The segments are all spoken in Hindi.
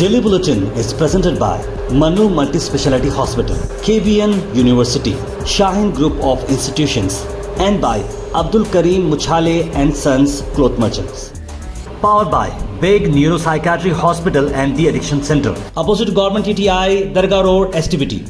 Daily Bulletin is presented by Manu Multi-Speciality Hospital, KBN University, Shaheen Group of Institutions, and by Abdul Karim Muchale and Sons Cloth Merchants. Powered by Big Neuropsychiatry Hospital and the Addiction Center, opposite Government TTI, Dargah Road, STBT.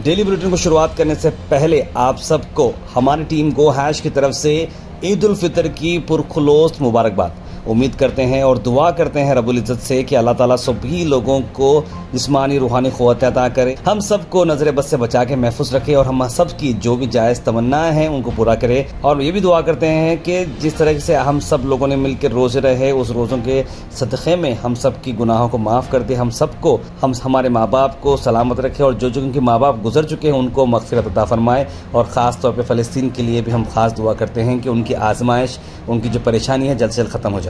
Daily bulletin को शुरुआत करने से पहले आप सबको हमारी टीम गो हैश की तरफ से ईद उल फितर की पुरखुलोस मुबारकबाद। उम्मीद करते हैं और दुआ करते हैं रब्बुल इज़्ज़त से कि अल्लाह ताला सभी लोगों को जिस्मानी रूहानी क़ुव्वत अता करे, हम सबको नज़र बद से बचा के महफूज रखे और हम सब की जो भी जायज़ तमन्नाएं हैं उनको पूरा करे। और ये भी दुआ करते हैं कि जिस तरह से हम सब लोगों ने मिलकर रोज़े रहे, उस रोज़ों के सदक़े में हम सब की गुनाहों को माफ़ कर दे, हम सबको हमारे माँ बाप को सलामत रखे और जो उनके माँ बाप गुजर चुके हैं उनको मग़फ़िरत अता फ़रमाए। और ख़ास तौर पर फ़लस्तीन के लिए भी हम ख़ास दुआ करते हैं कि उनकी आज़माइश, उनकी जो परेशानी है जल्द से जल्द ख़त्म हो जाए।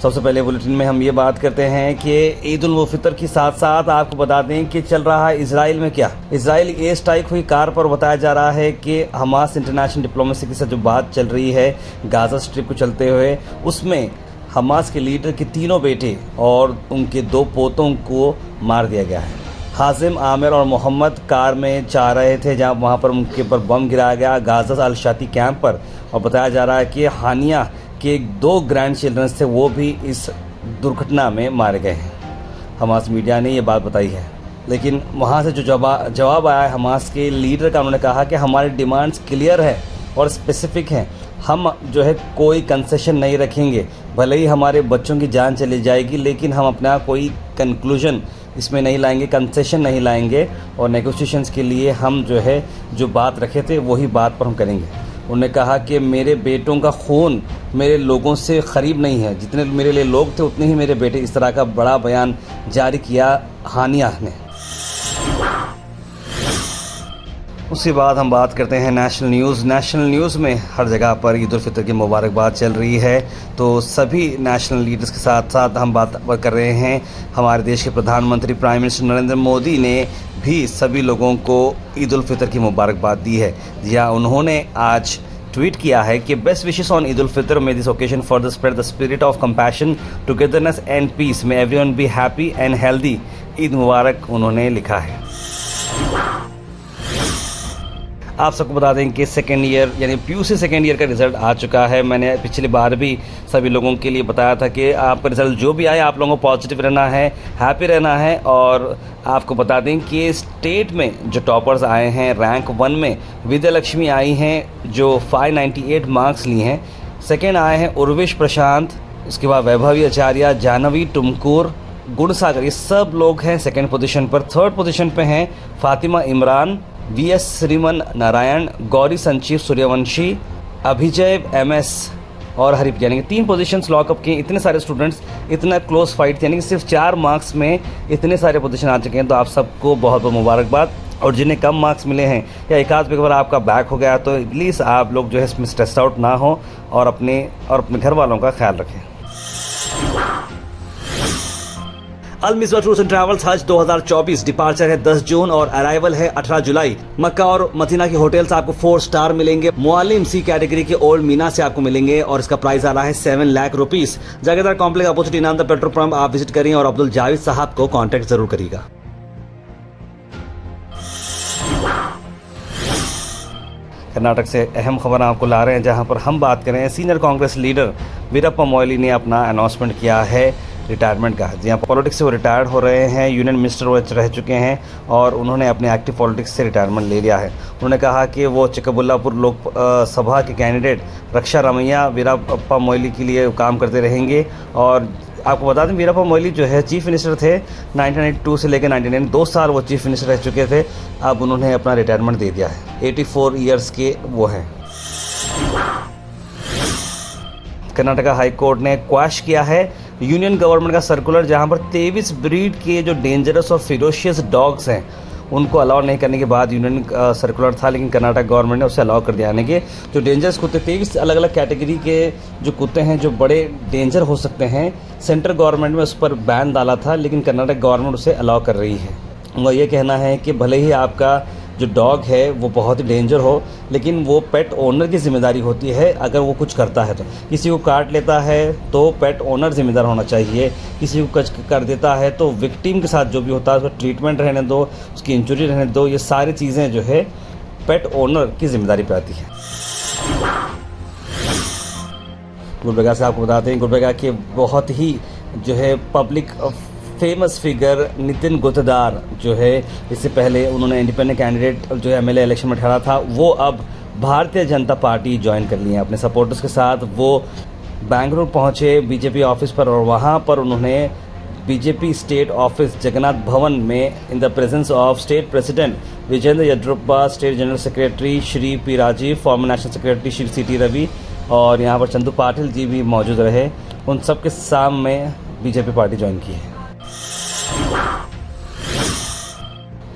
सबसे पहले बुलेटिन में हम ये बात करते हैं कि ईद उल फितर के साथ साथ आपको बता दें कि चल रहा है इजराइल में क्या। इजराइल एयर स्ट्राइक हुई कार पर बताया जा रहा है कि हमास इंटरनेशनल डिप्लोमेसी के साथ जो बात चल रही है गाज़ा स्ट्रिप को चलते हुए, उसमें हमास के लीडर के तीनों बेटे और उनके 2 पोतों को मार दिया गया है। हाजिम, आमिर और मोहम्मद कार में जा रहे थे जहां वहां पर उनके ऊपर बम गिराया गया गाज़ा अल शाती कैंप पर। और बताया जा रहा है कि हानिया के 2 ग्रैंड चिल्ड्रंस थे, वो भी इस दुर्घटना में मारे गए हैं। हमास मीडिया ने ये बात बताई है, लेकिन वहाँ से जो जवाब आया है हमास के लीडर का, उन्होंने कहा कि हमारी डिमांड्स क्लियर है और स्पेसिफिक हैं, हम जो है कोई कंसेशन नहीं रखेंगे, भले ही हमारे बच्चों की जान चली जाएगी लेकिन हम अपना कोई कंक्लूजन इसमें नहीं लाएंगे, कंसेशन नहीं लाएंगे और नेगोशिएशंस के लिए हम जो है जो बात रखे थे वही बात पर हम करेंगे। उन्होंने कहा कि मेरे बेटों का खून मेरे लोगों से ख़रीब नहीं है, जितने मेरे लिए लोग थे उतने ही मेरे बेटे। इस तरह का बड़ा बयान जारी किया हानिया ने। उसके बाद हम बात करते हैं नेशनल न्यूज़। नेशनल न्यूज़ में हर जगह पर ईद उल फितर की मुबारकबाद चल रही है, तो सभी नेशनल लीडर्स के साथ साथ हम बात कर रहे हैं। हमारे देश के प्रधानमंत्री प्राइम मिनिस्टर नरेंद्र मोदी ने भी सभी लोगों को ईद उल फितर की मुबारकबाद दी है। या उन्होंने आज ट्वीट किया है कि best wishes on Eid ul Fitr, may this occasion for the spread the spirit of compassion, togetherness and peace, may everyone be happy and healthy. Eid मुबारक उन्होंने लिखा है। आप सबको बता दें कि सेकेंड ईयर यानी PUC सेकेंड ईयर का रिज़ल्ट आ चुका है। मैंने पिछली बार भी सभी लोगों के लिए बताया था कि आपका रिज़ल्ट जो भी आए आप लोगों को पॉजिटिव रहना है, हैप्पी रहना है। और आपको बता दें कि स्टेट में जो टॉपर्स आए हैं रैंक 1 में विद्या लक्ष्मी आई हैं जो 598 मार्क्स लिए हैं। सेकेंड आए हैं उर्विश प्रशांत, उसके बाद वैभवी आचार्य, जानवी टुमकुर, गुणसागर, ये सब लोग हैं सेकेंड पोजीशन पर। थर्ड पोजीशन पे हैं फातिमा इमरान, VS श्रीमन नारायण, गौरी संजीव सूर्यवंशी, अभिजय MS और हरिप, यानी कि 3 पोजीशंस लॉकअप किए। इतने सारे स्टूडेंट्स, इतना क्लोज फाइट, यानी कि सिर्फ 4 मार्क्स में इतने सारे पोजीशन आ चुके हैं, तो आप सबको बहुत बहुत मुबारकबाद। और जिन्हें कम मार्क्स मिले हैं या एक आध बार आपका बैक हो गया तो प्लीज़ आप लोग जो है इसमें स्ट्रेस आउट ना हो और अपने घर वालों का ख्याल रखें। अल मिसबा टूर्स एंड ट्रैवल्स हज 2024 डिपार्चर है 10 जून और अराइवल है 18 जुलाई। मक्का और मदीना के होटल्स आपको 4 स्टार मिलेंगे। मुअल्लिम C कैटेगरी के ओल्ड मीना से आपको मिलेंगे और इसका प्राइस आ रहा है 7 लाख रुपीस। जगेदार कॉम्प्लेक्स अपोजिट इनाम द पेट्रोल पंप आप विजिट करिए और अब्दुल जावेद साहब को कॉन्टेक्ट जरूर करिएगा। कर्नाटक से अहम खबर आपको ला रहे हैं जहां पर हम बात करें सीनियर कांग्रेस लीडर वीरप्पा मोइली ने अपना अनाउंसमेंट किया है रिटायरमेंट का। जहाँ पॉलिटिक्स से वो रिटायर्ड हो रहे हैं, यूनियन मिनिस्टर वो रह चुके हैं और उन्होंने अपने एक्टिव पॉलिटिक्स से रिटायरमेंट ले लिया है। उन्होंने कहा कि वो चिकबुल्लापुर लोक सभा के कैंडिडेट रक्षा रमैया वीरप्पा मोइली के लिए काम करते रहेंगे। और आपको बता दें वीरप्पा मोइली जो है चीफ मिनिस्टर थे 1982 से लेकर 1999, 2 साल वो चीफ मिनिस्टर रह चुके थे। अब उन्होंने अपना रिटायरमेंट दे दिया है, 84 ईयर्स के वो हैं। कर्नाटका हाई कोर्ट ने क्वैश किया है यूनियन गवर्नमेंट का सर्कुलर जहां पर 23 ब्रीड के जो डेंजरस और फिरोशियस डॉग्स हैं उनको अलाउ नहीं करने के बाद यूनियन सर्कुलर था, लेकिन कर्नाटक गवर्नमेंट ने उसे अलाउ कर दिया। यानी कि जो डेंजरस कुत्ते 23 अलग अलग कैटेगरी के जो कुत्ते हैं जो बड़े डेंजर हो सकते हैं, सेंट्रल गवर्नमेंट में उस पर बैन डाला था लेकिन कर्नाटक गवर्नमेंट उसे अलाउ कर रही है। उनका ये कहना है कि भले ही आपका जो डॉग है वो बहुत ही डेंजर हो, लेकिन वो पेट ओनर की जिम्मेदारी होती है अगर वो कुछ करता है तो। किसी को काट लेता है तो पेट ओनर जिम्मेदार होना चाहिए, किसी को कुछ कर देता है तो विक्टिम के साथ जो भी होता है उसका ट्रीटमेंट रहने दो, उसकी इंजरी रहने दो, ये सारी चीज़ें जो है पेट ओनर की जिम्मेदारी पे आती है। गुलबर्गा से आपको बताते हैं, गुलबर्गा के बहुत ही जो है पब्लिक फेमस फिगर नितिन गुत्तेदार जो है, इससे पहले उन्होंने इंडिपेंडेंट कैंडिडेट जो है एमएलए इलेक्शन में ठहरा था, वो अब भारतीय जनता पार्टी ज्वाइन कर ली है अपने सपोर्टर्स के साथ। वो बेंगलुरु पहुंचे बीजेपी ऑफिस पर और वहां पर उन्होंने BJP state office Jagannath Bhavan में in the presence of state president Vijendra Yeddyurappa, state general secretary Shri P Rajeev, former national secretary Shri C T Ravi और यहाँ पर चंदू पाटिल जी भी मौजूद रहे। उन सब के सामने बीजेपी पार्टी ज्वाइन की है।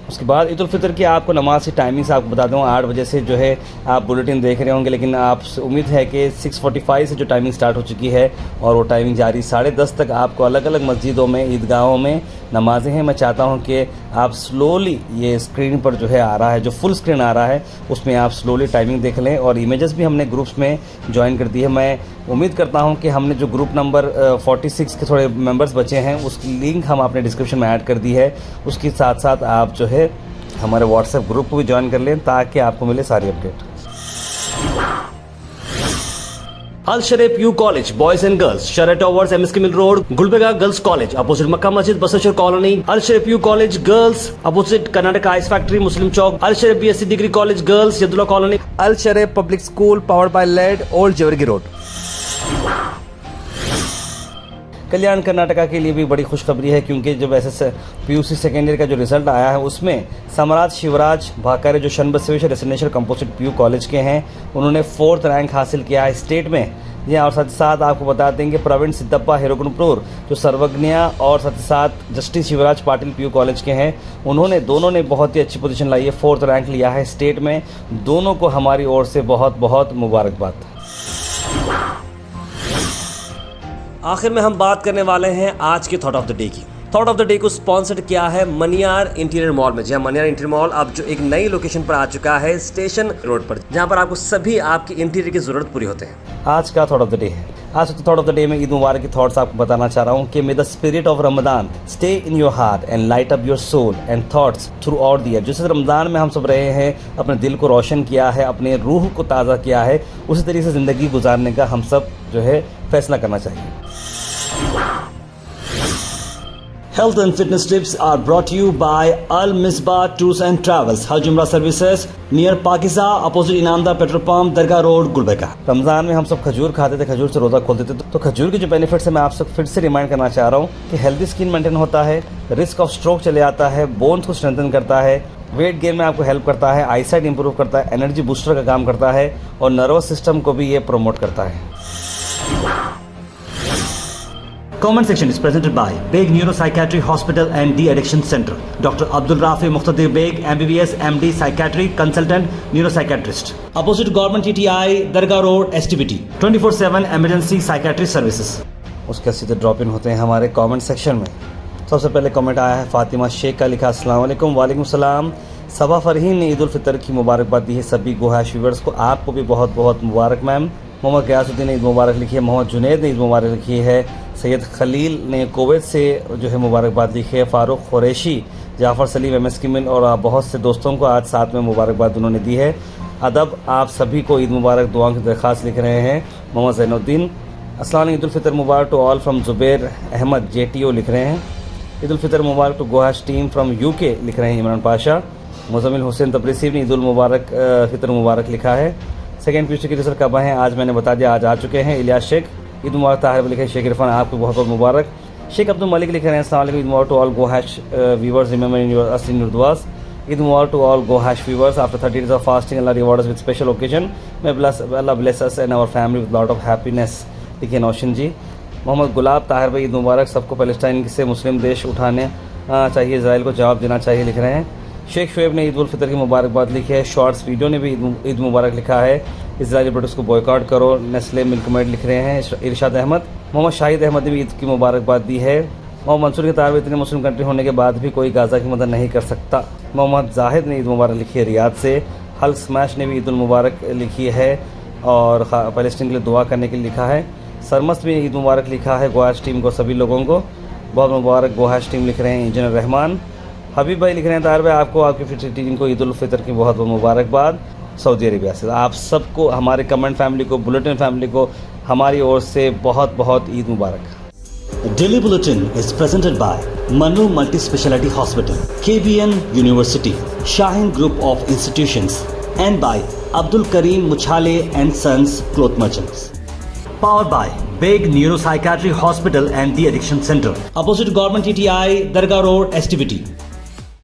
उसके बाद ईद उल फितर की आपको नमाज की टाइमिंग से आपको बता दूँ, 8 बजे से जो है आप बुलेटिन देख रहे होंगे, लेकिन आप उम्मीद है कि 6:45 से जो टाइमिंग स्टार्ट हो चुकी है और वो टाइमिंग जारी 10:30 तक आपको अलग अलग मस्जिदों में, ईदगाहों में नमाजें हैं। मैं चाहता हूं कि आप स्लोली, ये स्क्रीन पर जो है आ रहा है, जो फुल स्क्रीन आ रहा है उसमें आप स्लोली टाइमिंग देख लें और इमेजेस भी हमने ग्रुप्स में ज्वाइन कर दी है। मैं उम्मीद करता हूं कि हमने जो ग्रुप नंबर 46 के थोड़े मेंबर्स बचे हैं उसकी लिंक हम अपने डिस्क्रिप्शन में ऐड कर दी है। उसके साथ साथ आप जो है हमारे व्हाट्सएप ग्रुप को भी ज्वाइन कर लें ताकि आपको मिले सारी update. Al Sharif U college boys and girls, शरा towers, MSK mill road, Gulbarga girls college opposite Makka Masjid, Basantar colony. Al Sharif U college girls opposite Karnataka ice factory, Muslim Chowk. Al Sharif BSc degree college girls, Yadulla colony. Al Sharif public school powered by लेड, ओल्ड जेवरगी रोड। कल्याण कर्नाटका के लिए भी बड़ी खुशखबरी है क्योंकि जब ऐसे पीयूसी सेकेंड ईयर का जो रिजल्ट आया है उसमें सम्राट शिवराज भाकारे जो शनबसवेश्वर रेसिडेंशियल कंपोजिट पीयू कॉलेज के हैं, उन्होंने 4th रैंक हासिल किया है स्टेट में। जी और साथ ही साथ आपको बता देंगे प्रवीण सिद्धप्पा हिरोगनपुर जो सर्वज्ञा और साथ ही साथ justice Shivraj Patil PU college के हैं, दोनों ने बहुत ही अच्छी पोजीशन लाई है, 4th रैंक लिया है स्टेट में। दोनों को हमारी ओर से बहुत बहुत मुबारकबाद। आखिर में हम बात करने वाले हैं आज के थॉट ऑफ द डे की। थॉट ऑफ द डे को स्पॉन्सर्ड किया है मनियार इंटीरियर मॉल में। जहां मनियार इंटीरियर मॉल अब जो एक नई लोकेशन पर आ चुका है स्टेशन रोड पर, जहां पर आपको सभी आपकी इंटीरियर की जरूरत पूरी होते हैं। आज का थॉट ऑफ द डे है, आज के थॉट ऑफ द डे में ईद मुबारक की थॉट्स आपको बताना चाह रहा हूं कि may the spirit of Ramzan stay in your heart and light up your soul and thoughts throughout the year. जिस रमजान में हम सब रहे हैं, अपने दिल को रोशन किया है, अपने रूह को ताज़ा किया है, उसी तरीके से ज़िंदगी गुजारने का हम सब जो है फैसला करना चाहिए। Health and fitness tips are brought to you by Al Misbah Tours and Travels, Hajj Umrah Services near Pakiza, opposite Inamda Petrol Pump, Dargah road, Gulbarga. Ramzan में हम सब खजूर खाते थे, खजूर से रोज़ा खोलते थे, तो खजूर के जो बेनिफिट्स है मैं आप सब फिर से रिमाइंड करना चाह रहा हूँ कि हेल्दी स्किन मेंटेन होता है, रिस्क ऑफ स्ट्रोक चले आता है, बोन्स को स्ट्रेंथन करता है, वेट गेन में आपको हेल्प करता है, आईसाइट इंप्रूव करता है, एनर्जी बूस्टर का काम करता है और नर्वस सिस्टम को भी ये प्रमोट करता है। Comment section is presented by Beg Neuropsychiatry Hospital and De-Addiction Center. Dr. Abdul Rafi Muqtadir Beg, MBBS, MD, Psychiatry, Consultant, Neuropsychiatrist. Opposite Government TTI, Dargah Road, STBT. 24/7 Emergency Psychiatry Services. उसके सीधे ड्रॉप इन होते हैं हमारे कमेंट सेक्शन में। सबसे पहले कमेंट आया है फातिमा शेख का, लिखा अस्सलाम वालेकुम। वालेकुम सलाम। सबा फरहीन ने ईद उल फितर की मुबारकबाद दी है सभी गोहाश व्यूअर्स को, आपको भी बहुत बहुत मुबारक मैम। मोहम्मद गयासुद्दीन ने ईद मुबारक लिखी है, मोहम्मद जुनैद ने ईद मुबारक लिखी है, सैयद खलील ने कुवैत से जो है मुबारकबाद लिखी है, फ़ारूक कुरैशी, जाफ़र सलीम एमएसके मिल और बहुत से दोस्तों को आज साथ में मुबारकबाद उन्होंने दी है। अदब आप सभी को ईद मुबारक दुआ की दरख्वास्त लिख रहे हैं मोहम्मद ज़ैनुद्दीन। अस्सलाम ईद उल फितर मुबारक to all from Zubair Ahmed JTO लिख रहे हैं। ईद उल फितर मुबारक to Gohash team from UK लिख रहे हैं इमरान पाशा। मुज़म्मिल हुसैन तबरेज़ी ने ईद उल मुबारक फितर मुबारक लिखा है। सेकेंड PUC के रिजल्ट कब हैं आज मैंने बता दिया, आज आ चुके हैं। इलियास शेख ईद मुबारक ताहिर लिखे, शेख इरफान आपको बहुत बहुत मुबारक। शेख अब्दुल मलिक लिख रहे हैं अस्सलाम वालेकुम, ईद मुबारक to all Gohash viewers, remember in your us in your दुआस। ईद मुबारक to all Gohash viewers after 30 days of fasting, Allah reward us with special occasion, may Allah bless us and our family with lot of happiness लिखे नौशिन जी। मोहम्मद गुलाब ताहिर भाई ईद मुबारक, सबको पैलेस्टाइन से मुस्लिम देश उठाने चाहिए, इजराइल को जवाब देना चाहिए लिख रहे हैं। शेख शुएब ने ईद उल फितर की मुबारकबाद लिखी है। शॉर्ट्स वीडियो ने भी ईद मुबारक लिखा है। इजरायली प्रोडक्ट्स को बॉयकॉट करो, नेस्ले मिल्क मेड लिख रहे हैं इरशाद अहमद। मोहम्मद शाहिद अहमद ने भी ईद की मुबारकबाद दी है। मोहम्मद मंसूर की तार इतनी मुस्लिम कंट्री होने के बाद भी कोई गाज़ा की मदद नहीं कर सकता। मोहम्मद जाहिद ने ईद मुबारक लिखी है रियाद से। हल्क स्मैश ने भी ईद उल मुबारक लिखी है और फ़लस्तीन के लिए दुआ करने के लिए लिखा है। सरमस्त भी ईद मुबारक लिखा है गोहाश टीम को, सभी लोगों को बहुत मुबारक। गोहाश टीम लिख रहे हैं इंजीनियर रहमान। हबीब भाई लिख रहे हैं तार भाई आपको, आपकी फितर टीम को ईद उल फितर की बहुत बहुत मुबारकबाद सऊदी अरेबिया से। आप सबको, हमारे कमेंट फैमिली को, बुलेटिन फैमिली को हमारी ओर से बहुत बहुत ईद मुबारक। Daily Bulletin is presented by Manu Multi-Speciality Hospital, KBN University, Shaheen Group of Institutions, and by Abdul Karim Muchale and Sons Cloth Merchants. Powered by Big Neuropsychiatry Hospital and the Addiction Center, opposite Government TTI, Dargah Road, STBT.